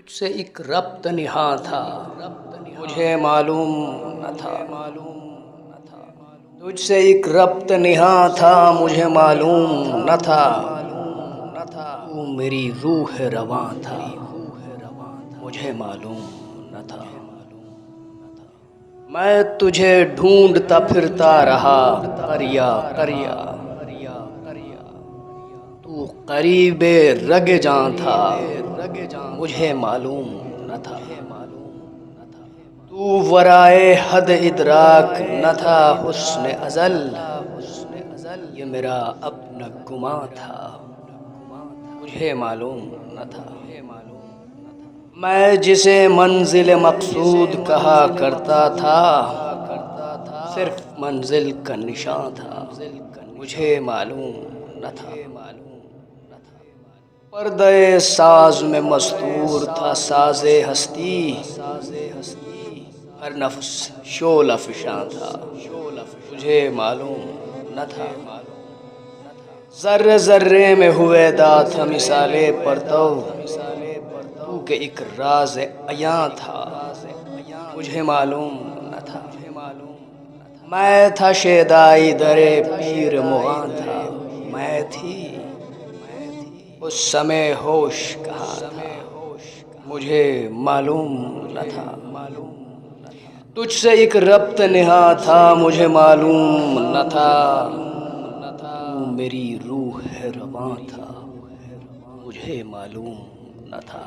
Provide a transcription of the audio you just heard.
तुझसे एक रब्त निहा था, मुझे मालूम न था। तुझसे एक रब्त निहा था, मुझे मालूम न था। तू मेरी रूह रवां था, मुझे मालूम न था। मैं तुझे ढूंढता फिरता रहा, करिया करिया। तू करीबे रग जां था, मुझे मालूम न था। तू वराए हद इदराक न था, हुस्न अज़ल ये मेरा अपना गुमा था, मुझे मालूम न था। मैं जिसे मंजिल मकसूद कहा करता था, सिर्फ मंजिल का निशान था, मुझे मालूम न था। पर्दे साज में मस्तूर था साज़े हस्ती, हर नफ्स शोल अफ़शां था, मुझे मालूम न था। ज़र्रे ज़र्रे में हुए दात मिसाले परतव, तू के एक राज अयां था, मुझे मालूम न था। मैं था शेदाई दरे पीर मुग़ां था, मैं थी उस समय होश कहाँ था, मुझे मालूम न था। तुझसे एक रब्त नेहा था, मुझे मालूम न था। तू मेरी रूह रवां था, मुझे मालूम न था।